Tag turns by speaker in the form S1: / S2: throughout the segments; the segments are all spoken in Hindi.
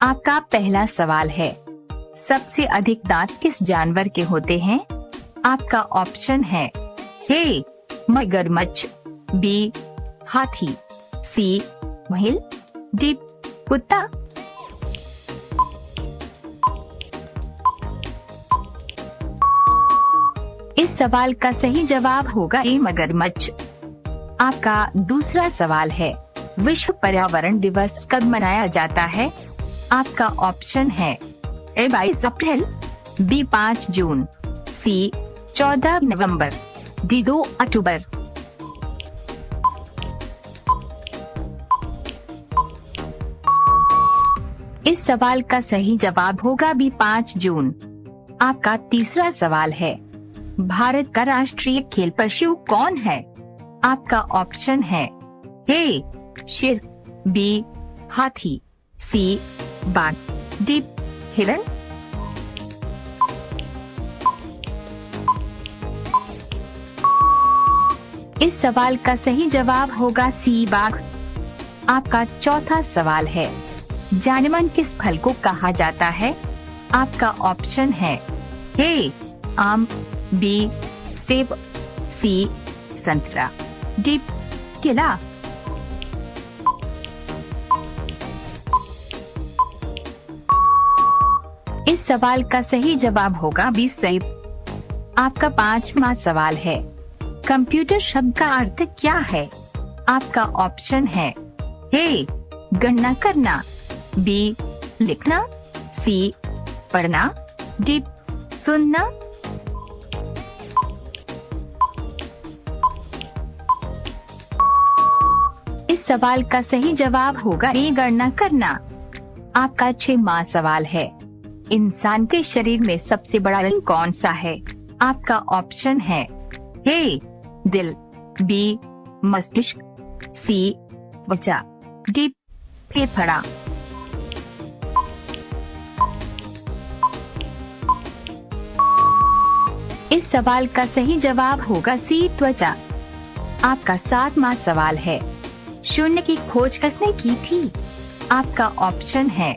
S1: आपका पहला सवाल है, सबसे अधिक दांत किस जानवर के होते हैं? आपका ऑप्शन है ए मगरमच्छ, बी हाथी, सी व्हेल, डी कुत्ता। इस सवाल का सही जवाब होगा ए मगरमच्छ। आपका दूसरा सवाल है, विश्व पर्यावरण दिवस कब मनाया जाता है? आपका ऑप्शन है ए 22 अप्रैल, बी 5 जून, सी 14 नवंबर, डी 2 अक्टूबर। इस सवाल का सही जवाब होगा बी 5 जून। आपका तीसरा सवाल है, भारत का राष्ट्रीय खेल पशु कौन है? आपका ऑप्शन है ए शेर, बी हाथी, सी बाघ, डी हिरण। इस सवाल का सही जवाब होगा सी बाघ। आपका चौथा सवाल है, जानेमन किस फल को कहा जाता है? आपका ऑप्शन है ए आम, बी सेब, सी संतरा, डी केला। इस सवाल का सही जवाब होगा बी सेब। आपका पांचवा सवाल है, कंप्यूटर शब्द का अर्थ क्या है? आपका ऑप्शन है ए गणना करना, बी लिखना, सी पढ़ना, डी सुनना। इस सवाल का सही जवाब होगा ए गणना करना। आपका 6वां सवाल है, इंसान के शरीर में सबसे बड़ा अंग कौन सा है? आपका ऑप्शन है ए दिल, बी मस्तिष्क, सी त्वचा, डी फेफड़ा। इस सवाल का सही जवाब होगा सी त्वचा। आपका 7वां सवाल है, शून्य की खोज किसने की थी? आपका ऑप्शन है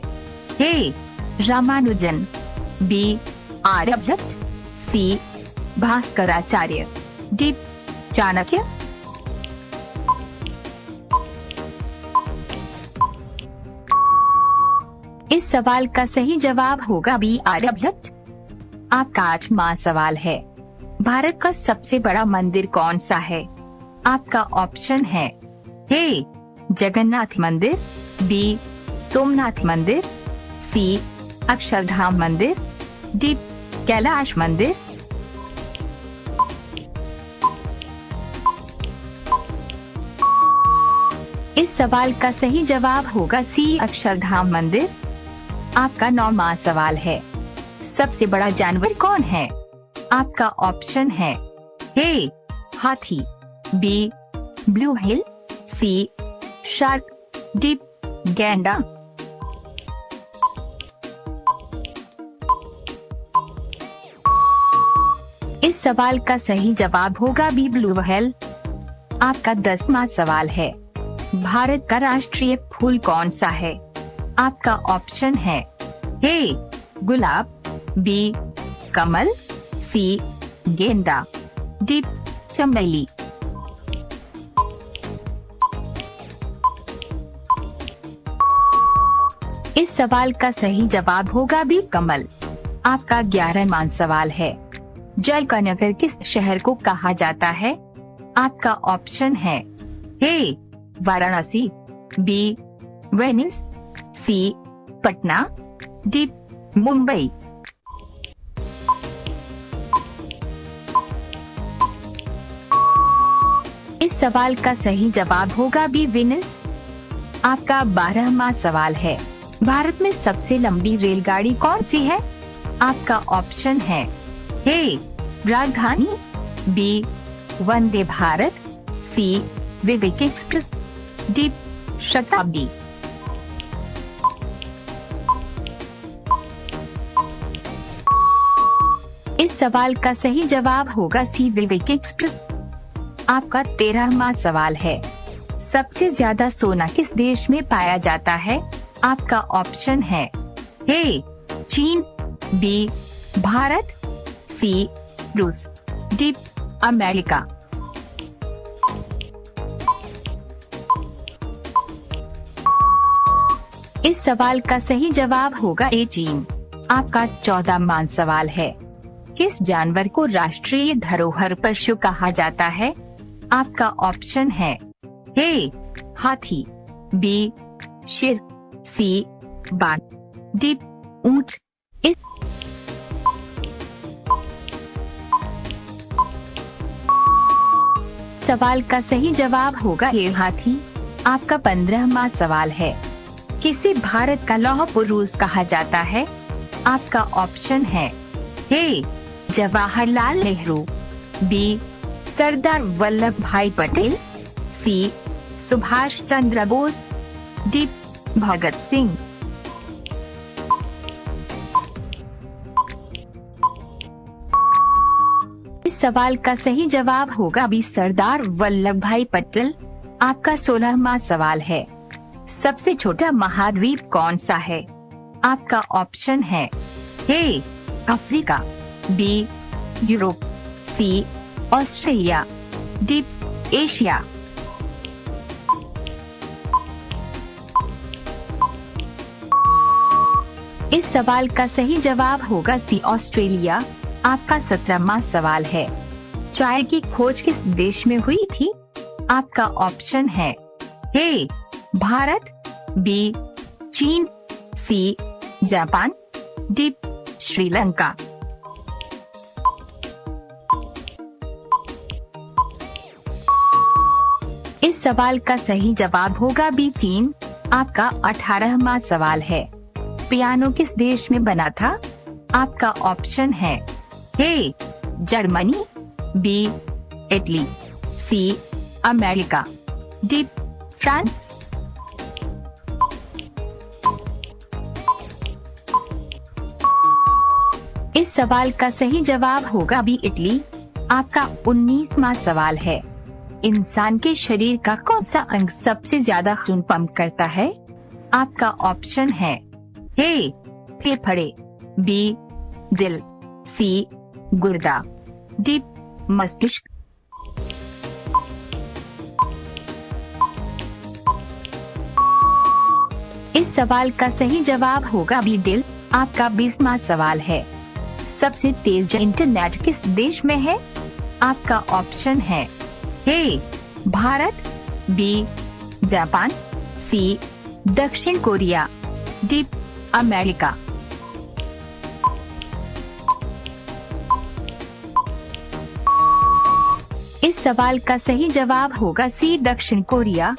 S1: ए रामानुजन, बी आर्यभट्ट, सी भास्कराचार्य, डी चाणक्य। इस सवाल का सही जवाब होगा बी आर्यभट्ट। आपका 8वां सवाल है, भारत का सबसे बड़ा मंदिर कौन सा है? आपका ऑप्शन है ए जगन्नाथ मंदिर, बी सोमनाथ मंदिर, सी अक्षरधाम मंदिर, डी कैलाश मंदिर। इस सवाल का सही जवाब होगा सी अक्षरधाम मंदिर। आपका 9वां सवाल है, सबसे बड़ा जानवर कौन है? आपका ऑप्शन है ए हाथी, बी ब्लू व्हेल, सी शार्क, डी गैंडा। इस सवाल का सही जवाब होगा बी ब्लू व्हेल। आपका 10वां सवाल है, भारत का राष्ट्रीय फूल कौन सा है? आपका ऑप्शन है ए गुलाब, बी कमल, सी गेंदा, डी चमेली। इस सवाल का सही जवाब होगा बी कमल। आपका 11वां सवाल है, जल का नगर किस शहर को कहा जाता है? आपका ऑप्शन है ए वाराणसी, बी वेनिस, सी पटना, डी मुंबई। इस सवाल का सही जवाब होगा बी वेनिस। आपका 12वां सवाल है, भारत में सबसे लंबी रेलगाड़ी कौन सी है? आपका ऑप्शन है ए राजधानी, बी वंदे भारत, सी विवेक एक्सप्रेस, डी शताब्दी। इस सवाल का सही जवाब होगा सी विवेक एक्सप्रेस। आपका 13वां सवाल है, सबसे ज्यादा सोना किस देश में पाया जाता है? आपका ऑप्शन है ए चीन, बी भारत, सी रूस, डी अमेरिका। इस सवाल का सही जवाब होगा ए चीन। आपका 14वां सवाल है, किस जानवर को राष्ट्रीय धरोहर पशु कहा जाता है? आपका ऑप्शन है ए हाथी, बी शेर, सी बाघ, डी ऊंट। इस सवाल का सही जवाब होगा ए हाथी। आपका 15वां सवाल है, किसे भारत का लौह पुरुष कहा जाता है? आपका ऑप्शन है ए जवाहरलाल नेहरू, बी सरदार वल्लभ भाई पटेल, सी सुभाष चंद्र बोस, डी भगत सिंह। इस सवाल का सही जवाब होगा बी सरदार वल्लभ भाई पटेल। आपका 16वां सवाल है, सबसे छोटा महाद्वीप कौन सा है? आपका ऑप्शन है A Africa, B Europe, C Australia, D Asia. इस सवाल का सही जवाब होगा सी ऑस्ट्रेलिया। आपका 17वां सवाल है, चाय की खोज किस देश में हुई थी? आपका ऑप्शन है ए भारत, बी चीन, सी जापान, डी श्रीलंका। इस सवाल का सही जवाब होगा बी चीन। आपका 18वां सवाल है, पियानो किस देश में बना था? आपका ऑप्शन है A Germany, B Italy, C America, D France. इस सवाल का सही जवाब होगा बी इटली। आपका 19वां सवाल है, इंसान के शरीर का कौन सा अंग सबसे ज्यादा खून पंप करता है? आपका ऑप्शन है ए फेफड़े, बी दिल, सी गुर्दा, डी मस्तिष्क। इस सवाल का सही जवाब होगा बी दिल। आपका 20वां सवाल है, सबसे तेज इंटरनेट किस देश में है? आपका ऑप्शन है ए भारत, बी जापान, सी दक्षिण कोरिया, डी अमेरिका। इस सवाल का सही जवाब होगा सी दक्षिण कोरिया।